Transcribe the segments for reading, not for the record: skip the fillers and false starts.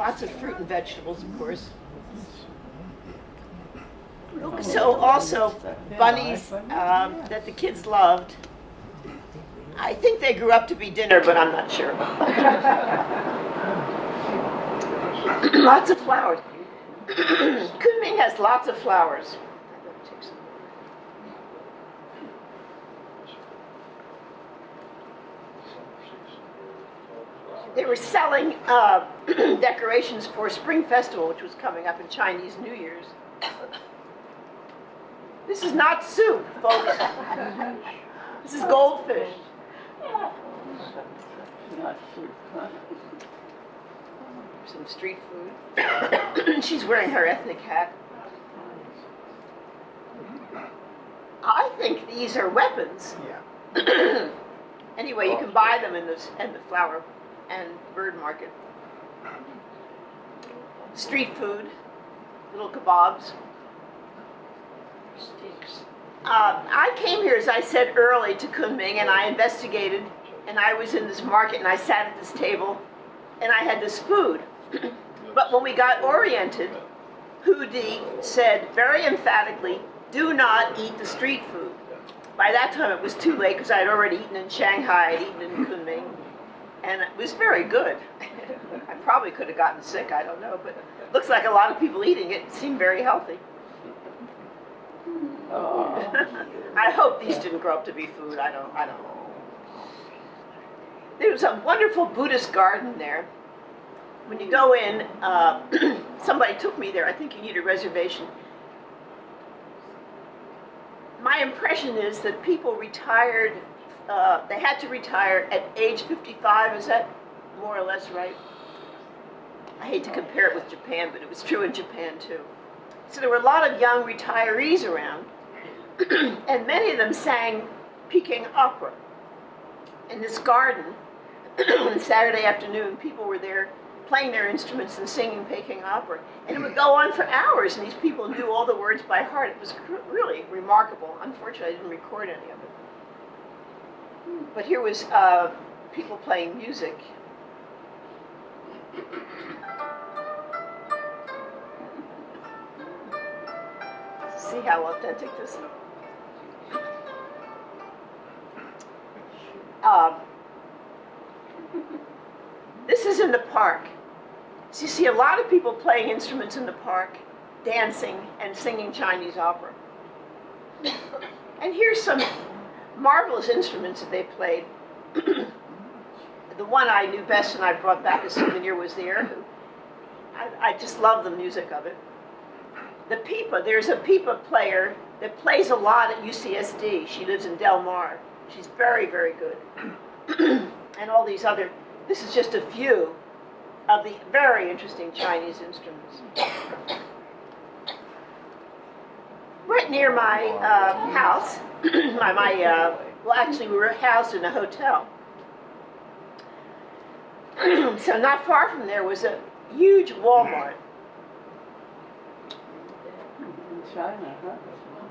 Lots of fruit and vegetables, of course. So also bunnies that the kids loved. I think they grew up to be dinner, but I'm not sure. Lots of flowers. Kunming has lots of flowers. They were selling decorations for Spring Festival, which was coming up in Chinese New Year's. This is not soup, folks. This is goldfish. Some street food. She's wearing her ethnic hat. I think these are weapons. Yeah. Anyway, you can buy them in the flower and bird market. Street food, little kebabs. I came here, as I said, early to Kunming, and I investigated, and I was in this market, and I sat at this table, and I had this food. But when we got oriented, Hudi said very emphatically, do not eat the street food. By that time it was too late because I had already eaten in Shanghai, I'd eaten in Kunming, and it was very good. I probably could have gotten sick, I don't know, but it looks like a lot of people eating it. It seemed very healthy. I hope these didn't grow up to be food, I don't know. There was a wonderful Buddhist garden there. When you go in, somebody took me there. I think you need a reservation. My impression is that people retired, they had to retire at age 55. Is that more or less right? I hate to compare it with Japan, but it was true in Japan too. So there were a lot of young retirees around, and many of them sang Peking opera. In this garden, on Saturday afternoon, people were there playing their instruments and singing Peking opera. And it would go on for hours, and these people knew all the words by heart. It was really remarkable. Unfortunately, I didn't record any of it. But here was people playing music. See how authentic this is? This is in the park. So you see a lot of people playing instruments in the park, dancing and singing Chinese opera. And here's some marvelous instruments that they played. The one I knew best and I brought back a souvenir was the erhu. I just love the music of it. The pipa, there's a pipa player that plays a lot at UCSD. She lives in Del Mar. She's very, very good. And all these other, this is just a few of the very interesting Chinese instruments. Right near my house, well actually we were housed in a hotel. So not far from there was a huge Walmart.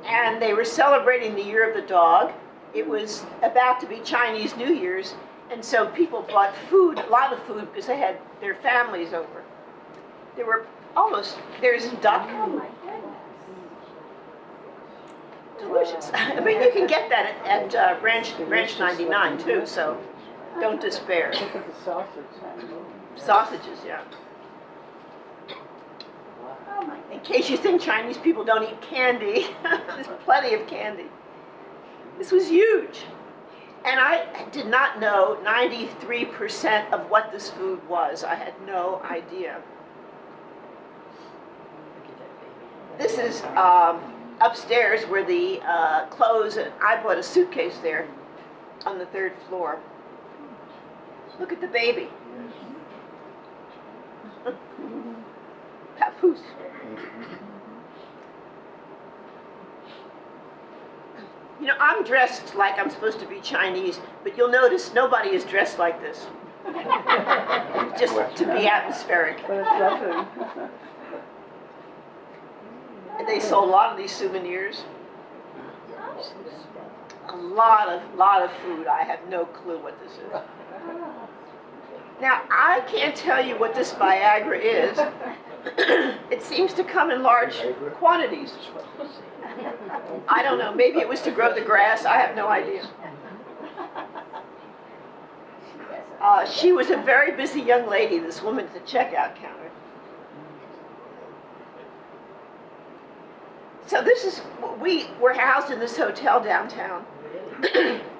And they were celebrating the Year of the Dog. It was about to be Chinese New Year's, and so people bought food, a lot of food, because they had their families over. There were there's duck. Oh my goodness. Delicious. I mean, you can get that at Ranch 99 too, so don't despair. Look at the sausage. Sausages, yeah. In case you think Chinese people don't eat candy, there's plenty of candy. This was huge. And I did not know 93% of what this food was. I had no idea. This is upstairs where the clothes, and I bought a suitcase there on the 3rd floor. Look at the baby. Papoose. You know, I'm dressed like I'm supposed to be Chinese, but you'll notice nobody is dressed like this. Just to be atmospheric. But it's lovely. And they sold a lot of these souvenirs. A lot of food. I have no clue what this is. Now, I can't tell you what this Viagra is. It seems to come in large quantities. I don't know, maybe it was to grow the grass, I have no idea. She was a very busy young lady, this woman at the checkout counter. So this is, we were housed in this hotel downtown.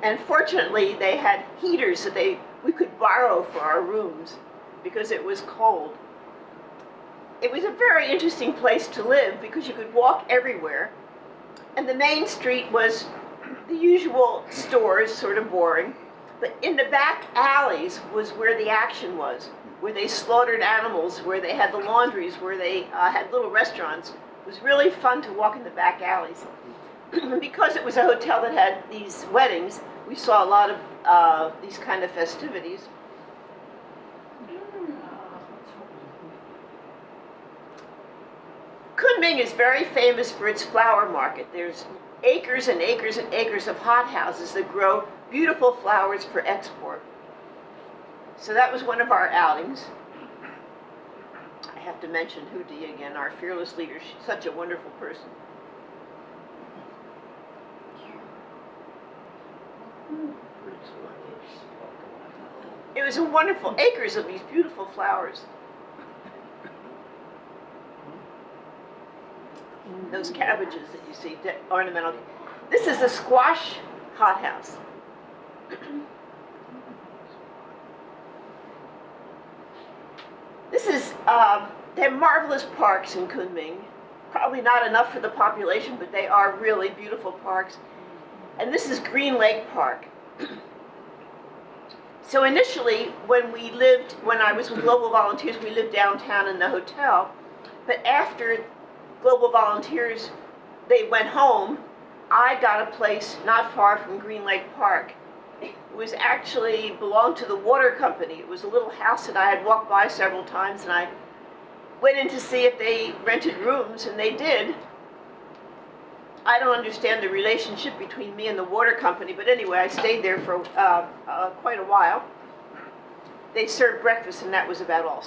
And fortunately, they had heaters that we could borrow for our rooms because it was cold. It was a very interesting place to live because you could walk everywhere. And the main street was the usual stores, sort of boring. But in the back alleys was where the action was, where they slaughtered animals, where they had the laundries, where they had little restaurants. It was really fun to walk in the back alleys. Because it was a hotel that had these weddings, we saw a lot of these kind of festivities. Kunming is very famous for its flower market. There's acres and acres and acres of hothouses that grow beautiful flowers for export. So that was one of our outings. I have to mention Hudi again, our fearless leader. She's such a wonderful person. It was a wonderful acres of these beautiful flowers. Those cabbages that you see, ornamental. This is a squash hothouse. This is, they have marvelous parks in Kunming. Probably not enough for the population, but they are really beautiful parks. And this is Green Lake Park. So initially, when I was with Global Volunteers, we lived downtown in the hotel. But after Global Volunteers, they went home, I got a place not far from Green Lake Park. It was actually belonged to the water company. It was a little house that I had walked by several times, and I went in to see if they rented rooms, and they did. I don't understand the relationship between me and the water company, but anyway, I stayed there for quite a while. They served breakfast, and that was about all.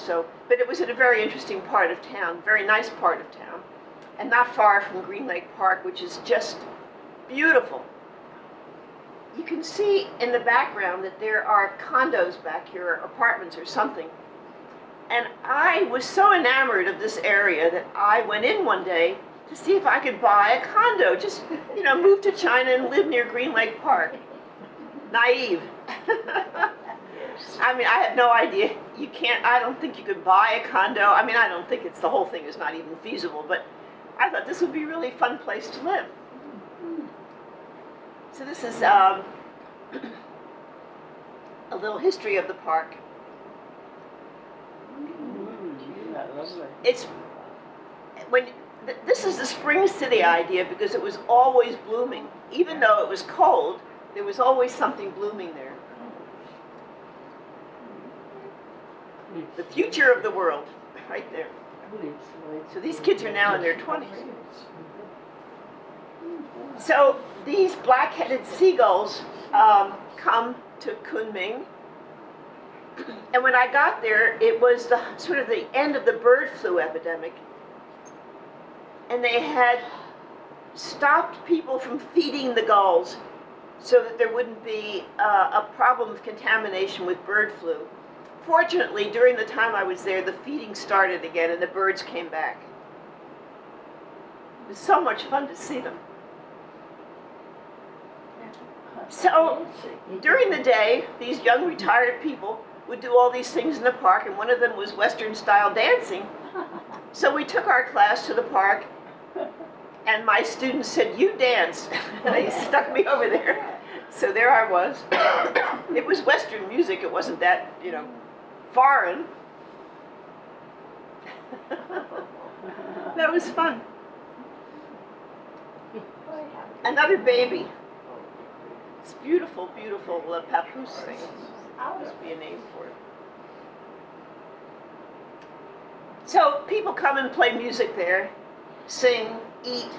But it was in a very interesting part of town, very nice part of town, and not far from Green Lake Park, which is just beautiful. You can see in the background that there are condos back here, or apartments or something. And I was so enamored of this area that I went in one day to see if I could buy a condo, just, move to China and live near Green Lake Park. Naive. I mean, I have no idea. I don't think you could buy a condo. I mean, I don't think the whole thing is not even feasible, but I thought this would be a really fun place to live. So this is a little history of the park. This is the Spring City idea because it was always blooming. Even though it was cold, there was always something blooming there. The future of the world, right there. So these kids are now in their 20s. So these black-headed seagulls come to Kunming. And when I got there, it was sort of the end of the bird flu epidemic. And they had stopped people from feeding the gulls so that there wouldn't be a problem of contamination with bird flu. Fortunately, during the time I was there, the feeding started again and the birds came back. It was so much fun to see them. So, during the day, these young retired people would do all these things in the park, and one of them was Western-style dancing. So we took our class to the park, and my students said, "You dance." And they stuck me over there. So there I was. It was Western music. It wasn't that, foreign. That was fun. Another baby. This beautiful, beautiful papoose thing. Must be a name for it. So people come and play music there, sing, eat,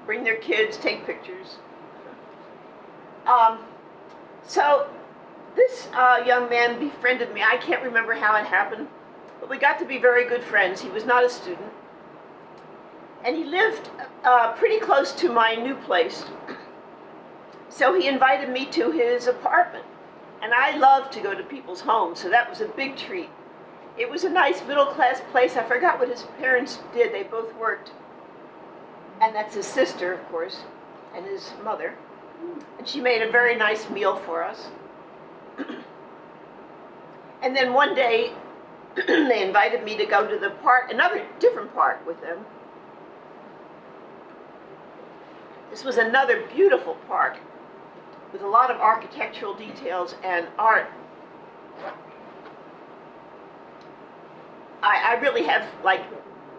bring their kids, take pictures. So this young man befriended me. I can't remember how it happened, but we got to be very good friends. He was not a student, and he lived pretty close to my new place. So he invited me to his apartment, and I love to go to people's homes, so that was a big treat. It was a nice middle-class place. I forgot what his parents did. They both worked, and that's his sister, of course, and his mother. And she made a very nice meal for us. And then one day, they invited me to go to the park, another different park with them. This was another beautiful park with a lot of architectural details and art. I really have like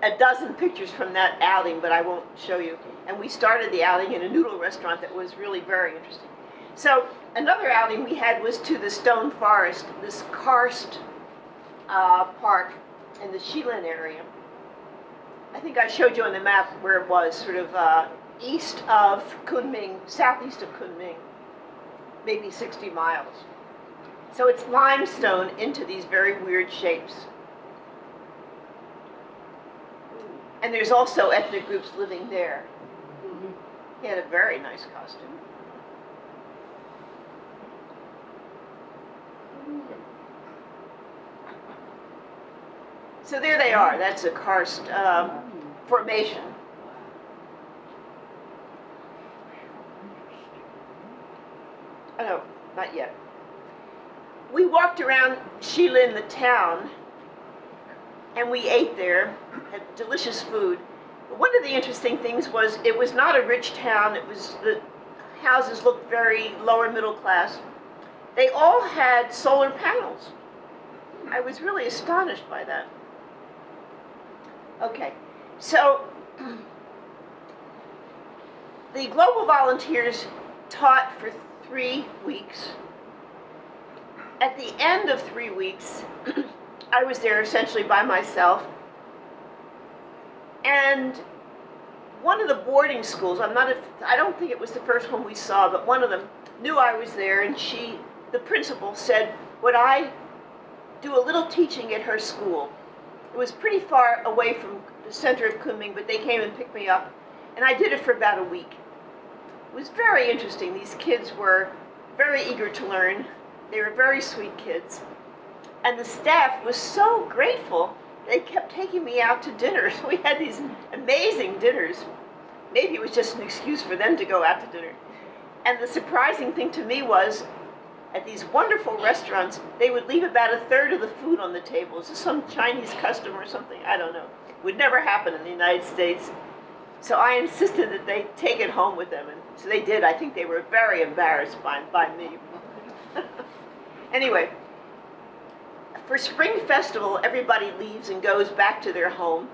a dozen pictures from that outing, but I won't show you. And we started the outing in a noodle restaurant that was really very interesting. So another outing we had was to the Stone Forest, this karst park in the Yunnan area. I think I showed you on the map where it was, sort of east of Kunming, southeast of Kunming, maybe 60 miles. So it's limestone into these very weird shapes. And there's also ethnic groups living there. He had a very nice costume. So there they are. That's a karst formation. Oh, no, not yet. We walked around Shilin, the town, and we ate there, had delicious food. But one of the interesting things was it was not a rich town. It was, the houses looked very lower middle class. They all had solar panels. I was really astonished by that. Okay, so the Global Volunteers taught for 3 weeks. At the end of 3 weeks, I was there essentially by myself. And one of the boarding schools, I don't think it was the first one we saw, but one of them knew I was there, and the principal said, would I do a little teaching at her school? It was pretty far away from the center of Kunming, but they came and picked me up, and I did it for about a week. It was very interesting. These kids were very eager to learn. They were very sweet kids. And the staff was so grateful, they kept taking me out to dinner. So we had these amazing dinners. Maybe it was just an excuse for them to go out to dinner. And the surprising thing to me was, at these wonderful restaurants, they would leave about a third of the food on the table. Is this some Chinese custom or something? I don't know. It would never happen in the United States. So I insisted that they take it home with them. And so they did. I think they were very embarrassed by me. Anyway, for Spring Festival, everybody leaves and goes back to their home.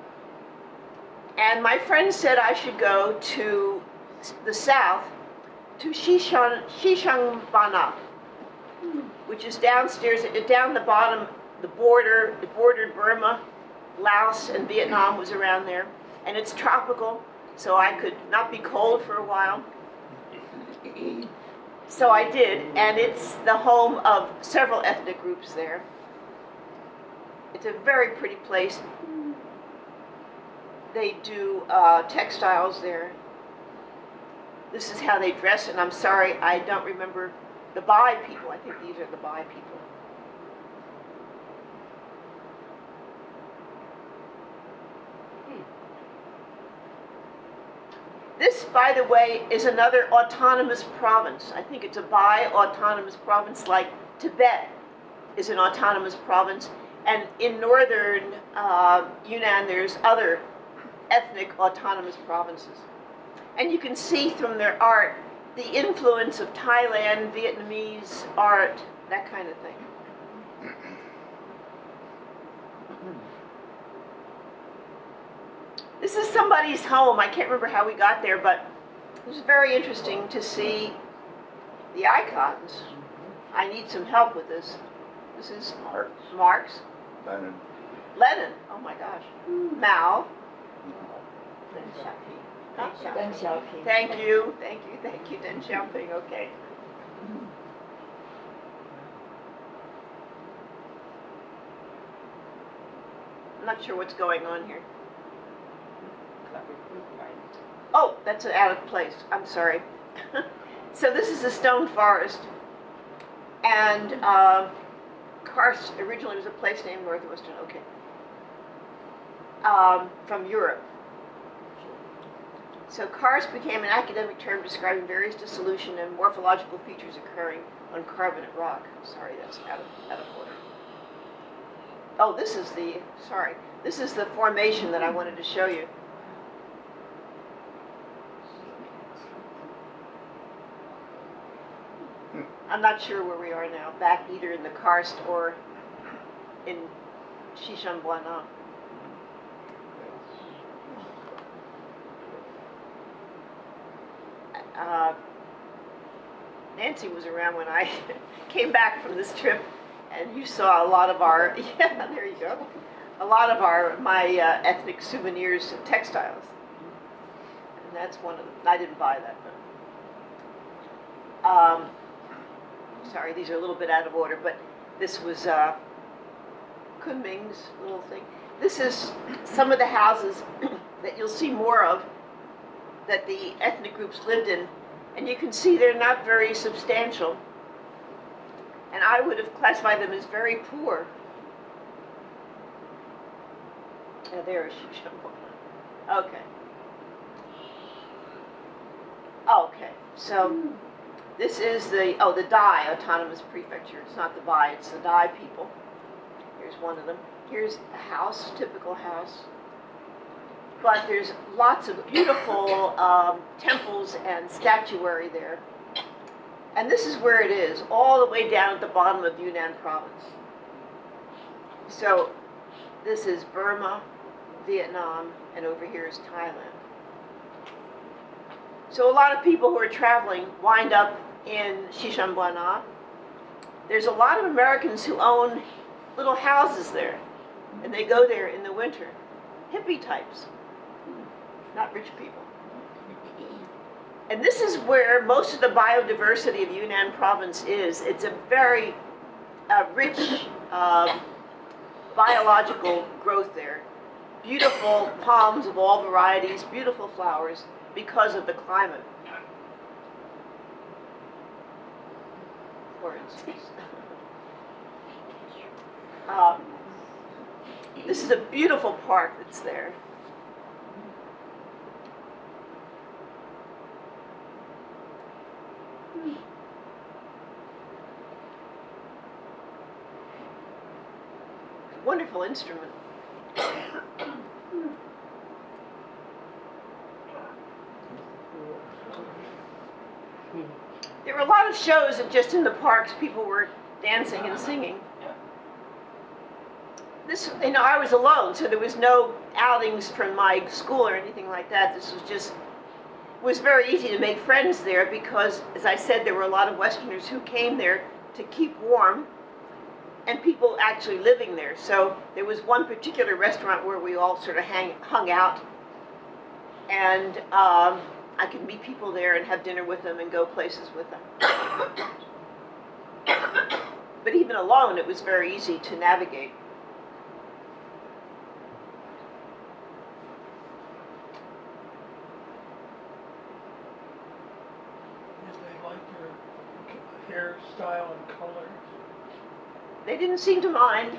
And my friend said I should go to the south, to Xishangbana, which is downstairs, down the bottom, it bordered Burma, Laos, and Vietnam was around there. And it's tropical, so I could not be cold for a while. So I did, and it's the home of several ethnic groups there. It's a very pretty place. They do textiles there. This is how they dress, and I'm sorry, I don't remember the Bai people. I think these are the Bai people. This, by the way, is another autonomous province. I think it's a Bai autonomous province, like Tibet is an autonomous province. And in northern Yunnan, there's other ethnic autonomous provinces. And you can see from their art the influence of Thailand, Vietnamese art, that kind of thing. This is somebody's home. I can't remember how we got there, but it was very interesting to see the icons. I need some help with this. This is Marx. Lenin. Lenin. Oh my gosh. Mao. Deng Xiaoping. Thank you. Deng Xiaoping. Okay. I'm not sure what's going on here. Oh, that's out of place. I'm sorry. So this is the stone forest, and Karst originally was a place named Northwestern. Okay. From Europe. So karst became an academic term describing various dissolution and morphological features occurring on carbonate rock. Sorry, that's out of order. Oh, this is the formation that I wanted to show you. I'm not sure where we are now, back either in the karst or in Xishanbuana. Nancy was around when I came back from this trip, and you saw a lot of our, yeah, there you go, a lot of my ethnic souvenirs and textiles. And that's one of them. I didn't buy that, but, sorry, these are a little bit out of order, but this was Kunming's little thing. This is some of the houses that you'll see more of that the ethnic groups lived in, and you can see they're not very substantial, and I would have classified them as very poor. Now there is Xishanbuana. Okay. Okay, so this is the Dai Autonomous Prefecture. It's not the Bai, it's the Dai people. Here's one of them. Here's a house, typical house. But there's lots of beautiful temples and statuary there. And this is where it is, all the way down at the bottom of Yunnan Province. So this is Burma, Vietnam, and over here is Thailand. So a lot of people who are traveling wind up in Xishanbuana. There's a lot of Americans who own little houses there, and they go there in the winter. Hippie types, not rich people. And this is where most of the biodiversity of Yunnan Province is. It's a very rich biological growth there. Beautiful palms of all varieties, beautiful flowers, because of the climate. For instance. This is a beautiful park that's there. Wonderful instrument. There were a lot of shows that just in the parks people were dancing and singing. This, I was alone, so there was no outings from my school or anything like that. This was just, it was very easy to make friends there because, as I said, there were a lot of Westerners who came there to keep warm and people actually living there. So there was one particular restaurant where we all sort of hung out, and I could meet people there and have dinner with them and go places with them. But even alone, it was very easy to navigate. Did they like your hairstyle and color? They didn't seem to mind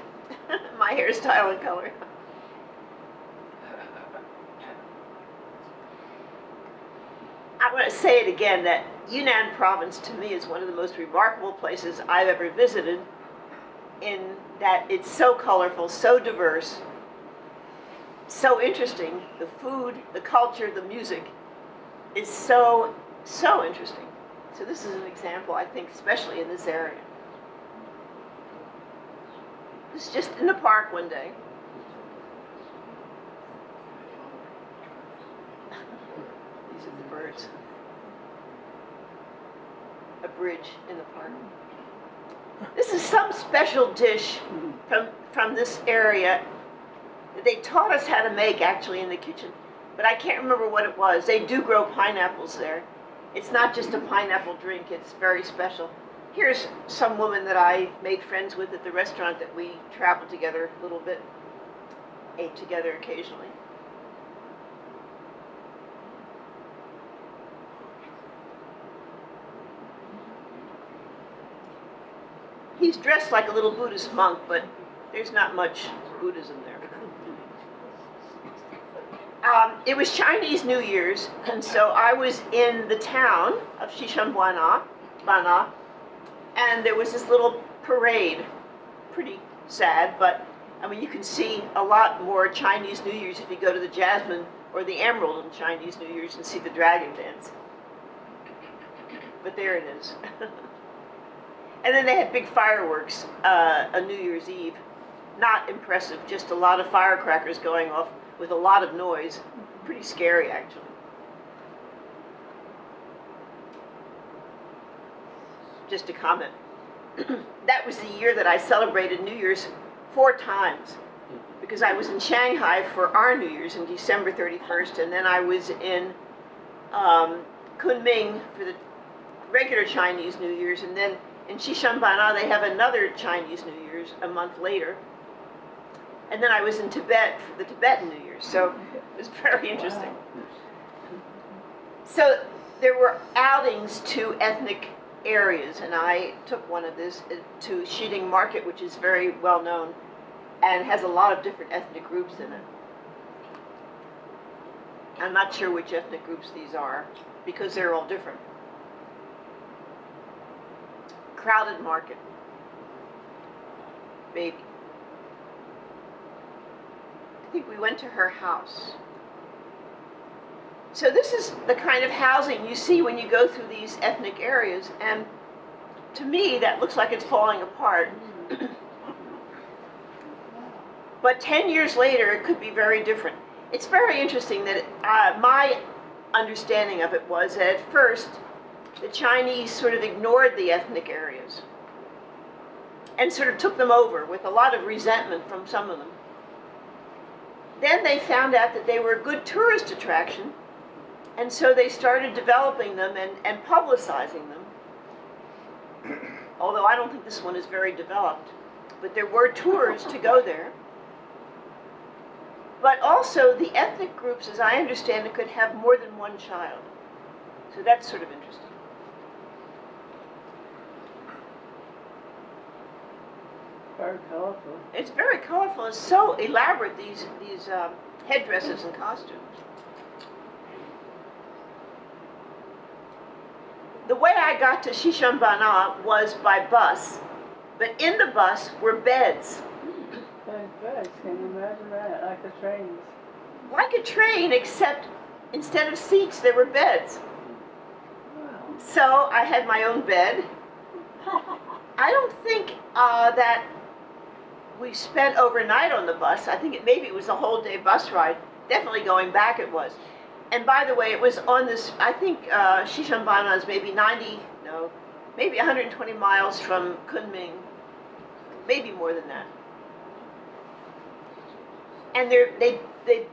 my hairstyle and color. I want to say it again that Yunnan Province to me is one of the most remarkable places I've ever visited, in that it's so colorful, so diverse, so interesting. The food, the culture, the music is so interesting. So this is an example, I think, especially in this area. This is just in the park one day. These are the birds. A bridge in the park. This is some special dish from this area that they taught us how to make actually in the kitchen, but I can't remember what it was. They do grow pineapples there. It's not just a pineapple drink, it's very special. Here's some woman that I made friends with at the restaurant that we traveled together a little bit. ate together occasionally. He's dressed like a little Buddhist monk, but there's not much Buddhism there. It was Chinese New Year's, and so I was in the town of Xishanbana, and there was this little parade. Pretty sad, but I mean, you can see a lot more Chinese New Year's if you go to the Jasmine or the Emerald on Chinese New Year's and see the dragon dance. But there it is. And then they had big fireworks on New Year's Eve. Not impressive, just a lot of firecrackers going off with a lot of noise. Pretty scary, actually. Just a comment. That was the year that I celebrated New Year's 4 times, because I was in Shanghai for our New Year's on December 31st, and then I was in Kunming for the regular Chinese New Year's, and then in Xishanbana they have another Chinese New Year's a month later, and then I was in Tibet for the Tibetan New Year's, so it was very interesting. So there were outings to ethnic areas, and I took one of this to Shiding Market, which is very well known and has a lot of different ethnic groups in it. I'm not sure which ethnic groups these are because they're all different. Crowded market. Baby. I think we went to her house. So this is the kind of housing you see when you go through these ethnic areas, and to me that looks like it's falling apart. But 10 years later it could be very different. It's very interesting that my understanding of it was that at first the Chinese sort of ignored the ethnic areas and sort of took them over with a lot of resentment from some of them. Then they found out that they were a good tourist attraction, and so they started developing them and publicizing them. Although I don't think this one is very developed, but there were tours to go there. But also the ethnic groups, as I understand it, could have more than one child. So that's sort of interesting. Very colorful. It's very colorful. It's so elaborate, these headdresses and costumes. The way I got to Xishanbana was by bus, but in the bus were beds. Good. Can you imagine that? Like the trains. Like a train, except instead of seats, there were beds. Wow. So I had my own bed. I don't think that we spent overnight on the bus. I think maybe it was a whole day bus ride. Definitely going back it was. And by the way, it was on this, I think Xishanbana is maybe 120 miles from Kunming. Maybe more than that. And they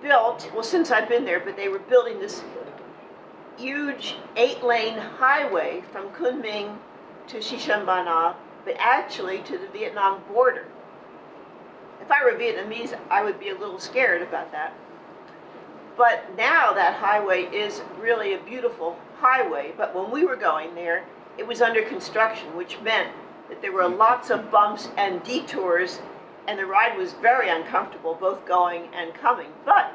built, well, since I've been there, but they were building this huge 8-lane highway from Kunming to Xishanbana, but actually to the Vietnam border. If I were Vietnamese, I would be a little scared about that. But now that highway is really a beautiful highway, but when we were going there, it was under construction, which meant that there were lots of bumps and detours, and the ride was very uncomfortable, both going and coming. But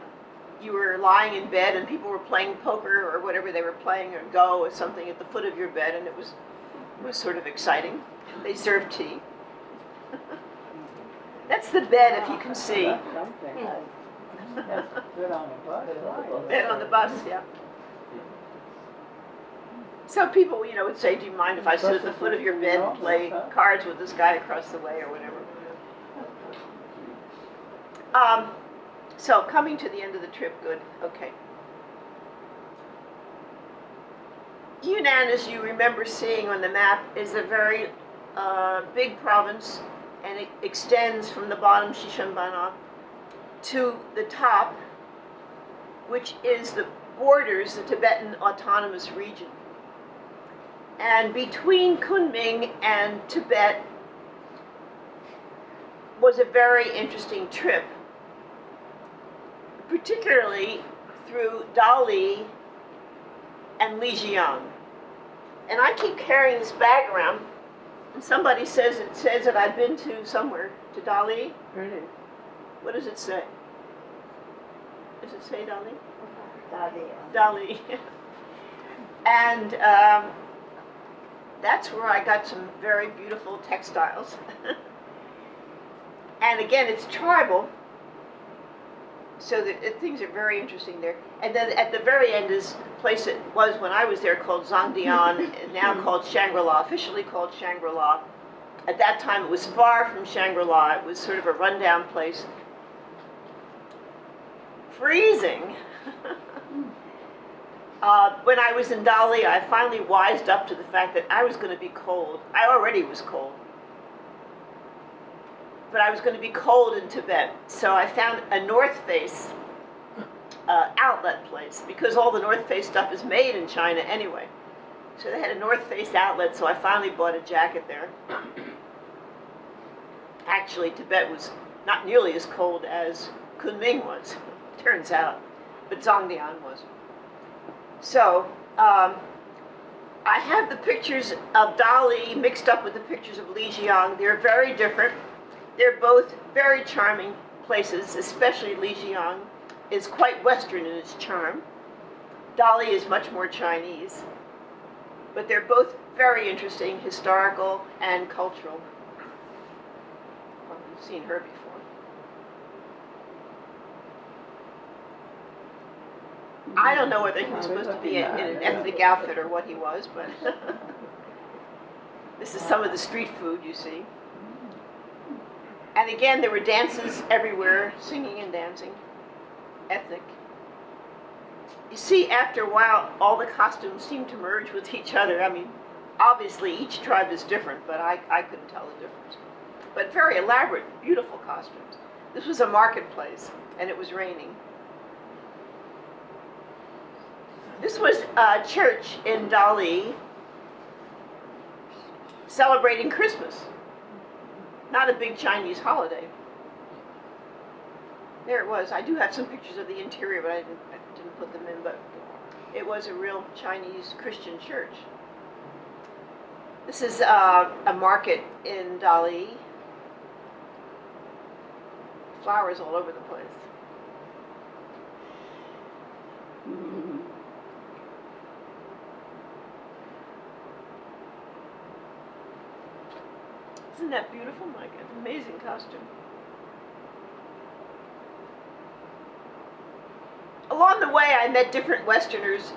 you were lying in bed and people were playing poker or whatever they were playing, or Go or something at the foot of your bed, and it was sort of exciting. They served tea. That's the bed, if you can see. That's something. That's good on the bus. Right? Bed on the bus, yeah. So people, would say, do you mind if I sit at the foot of your bed and play cards with this guy across the way or whatever? So coming to the end of the trip, good, okay. Yunnan, as you remember seeing on the map, is a very big province, and it extends from the bottom, Xishanbana, to the top, which is the borders, the Tibetan Autonomous Region. And between Kunming and Tibet was a very interesting trip. particularly through Dali and Lijiang. And I keep carrying this bag around, and somebody says that I've been to somewhere, to Dali. Really? What does it say? Does it say Dali? Daddy. Dali. And that's where I got some very beautiful textiles. And again, it's tribal, so things are very interesting there. And then at the very end is a place it was when I was there called Zhangdian, and now called Shangri-La, officially called Shangri-La. At that time, it was far from Shangri-La. It was sort of a rundown place. Freezing. When I was in Dali, I finally wised up to the fact that I was going to be cold. I already was cold. But I was going to be cold in Tibet. So I found a North Face outlet place, because all the North Face stuff is made in China anyway. So they had a North Face outlet, so I finally bought a jacket there. Actually, Tibet was not nearly as cold as Kunming was, turns out, but Zhangdian was. So, I have the pictures of Dali mixed up with the pictures of Lijiang. They're very different. They're both very charming places, especially Lijiang is quite Western in its charm. Dali is much more Chinese. But they're both very interesting, historical and cultural. Well, you've seen her before. I don't know whether he was supposed to be in an ethnic outfit or what he was, but this is some of the street food you see. And again, there were dances everywhere, singing and dancing, ethnic. You see, after a while, all the costumes seem to merge with each other. I mean, obviously each tribe is different, but I couldn't tell the difference. But very elaborate, beautiful costumes. This was a marketplace, and it was raining. This was a church in Dali celebrating Christmas. Not a big Chinese holiday. There it was. I do have some pictures of the interior, but I didn't put them in, but it was a real Chinese Christian church. This is a market in Dali. Flowers all over the place. Isn't that beautiful? My God, amazing costume. Along the way, I met different Westerners.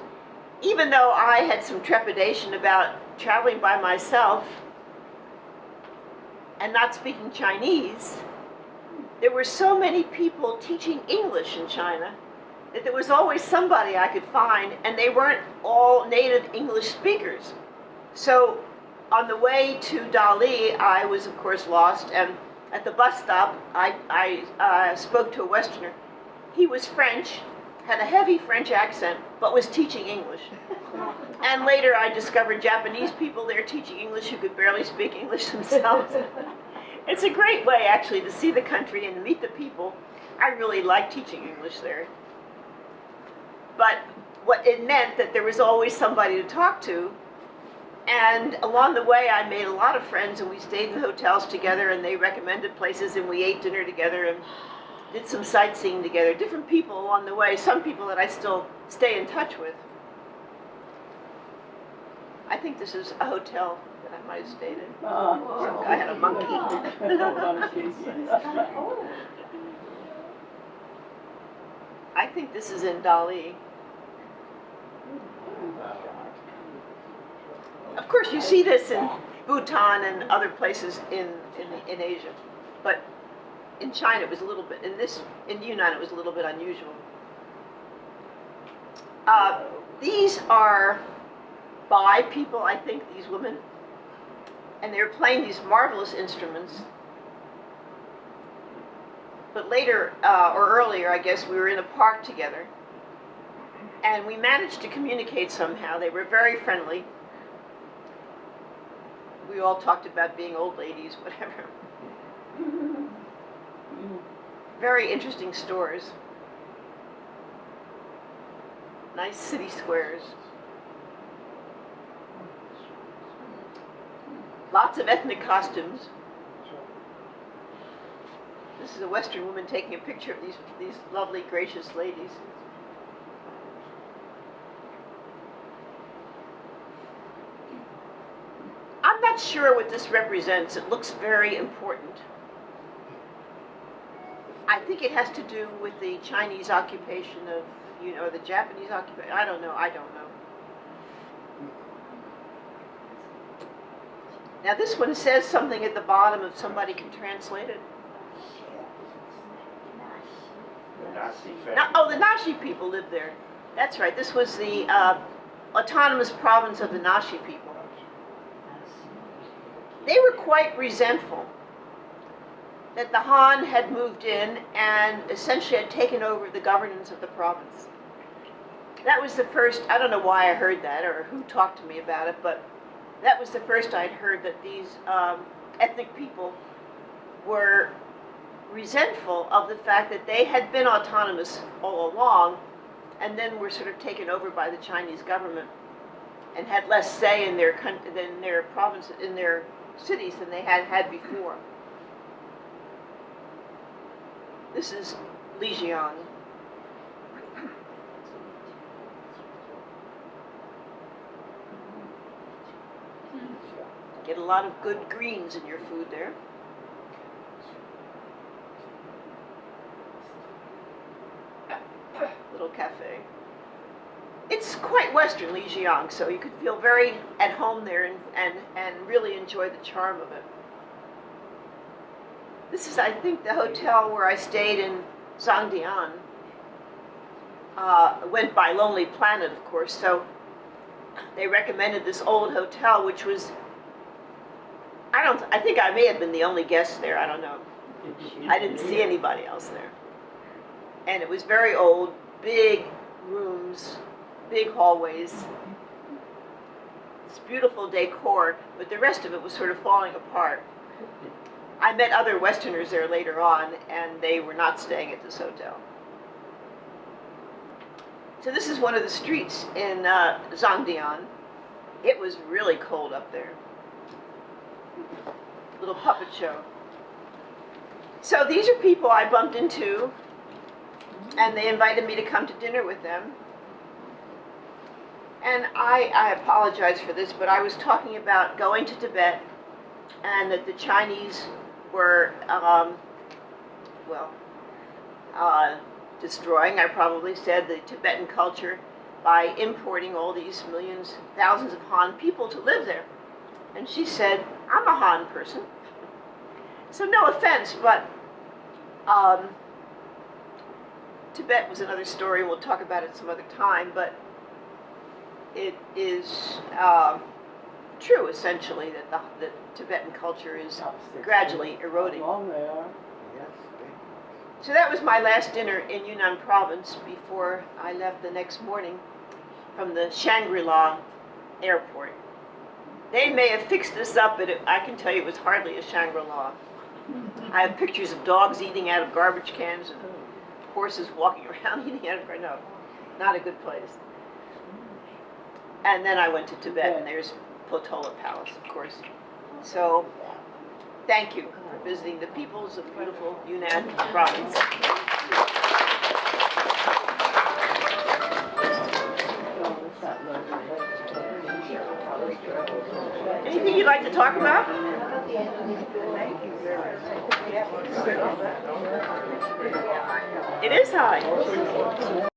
Even though I had some trepidation about traveling by myself and not speaking Chinese, there were so many people teaching English in China that there was always somebody I could find, and they weren't all native English speakers. So on the way to Dali, I was, of course, lost, and at the bus stop, I spoke to a Westerner. He was French, had a heavy French accent, but was teaching English. And later I discovered Japanese people there teaching English who could barely speak English themselves. It's a great way, actually, to see the country and meet the people. I really liked teaching English there. But what it meant that there was always somebody to talk to. And along the way, I made a lot of friends, and we stayed in hotels together, and they recommended places, and we ate dinner together and did some sightseeing together. Different people along the way, some people that I still stay in touch with. I think this is a hotel that I might have stayed in. Some guy had a monkey. I think this is in Dali. Of course, you see this in Bhutan and other places in Asia, but in China it was a little bit. In Yunnan it was a little bit unusual. These are Bai people, I think, these women, and they were playing these marvelous instruments. But later, or earlier, I guess, we were in a park together, and we managed to communicate somehow. They were very friendly. We all talked about being old ladies, whatever. Very interesting stores. Nice city squares. Lots of ethnic costumes. This is a Western woman taking a picture of these lovely, gracious ladies. I'm not sure what this represents. It looks very important. I think it has to do with the Chinese occupation of, the Japanese occupation. I don't know. Now this one says something at the bottom if somebody can translate it. The Nashi people lived there. That's right. This was the autonomous province of the Nashi people. They were quite resentful that the Han had moved in and essentially had taken over the governance of the province. That was the first, I don't know why I heard that or who talked to me about it, but that was the first I'd heard that these ethnic people were resentful of the fact that they had been autonomous all along and then were sort of taken over by the Chinese government and had less say in their provinces, in their cities than they had before. This is Lijiang. Get a lot of good greens in your food there. Little cafe. It's quite Western, Lijiang, so you could feel very at home there and really enjoy the charm of it. This is, I think, the hotel where I stayed in Zhangdian. Went by Lonely Planet, of course, so they recommended this old hotel, which was, I think I may have been the only guest there, I don't know. I didn't see anybody else there. And it was very old, big rooms, big hallways. It's beautiful decor, but the rest of it was sort of falling apart. I met other Westerners there later on, and they were not staying at this hotel. So this is one of the streets in Zhangdian. It was really cold up there. Little puppet show. So these are people I bumped into, and they invited me to come to dinner with them. And I apologize for this, but I was talking about going to Tibet, and that the Chinese were, destroying, I probably said, the Tibetan culture by importing all these millions, thousands of Han people to live there. And she said, I'm a Han person. So no offense, but Tibet was another story, and we'll talk about it some other time, but it is true, essentially, that the Tibetan culture is gradually eroding. How long they are. So that was my last dinner in Yunnan Province before I left the next morning from the Shangri-La airport. They may have fixed this up, but I can tell you it was hardly a Shangri-La. I have pictures of dogs eating out of garbage cans and horses walking around eating out of garbage. No, not a good place. And then I went to Tibet, and there's Potala Palace, of course. So, thank you for visiting the peoples of beautiful Yunnan Province. Anything you'd like to talk about? It is high.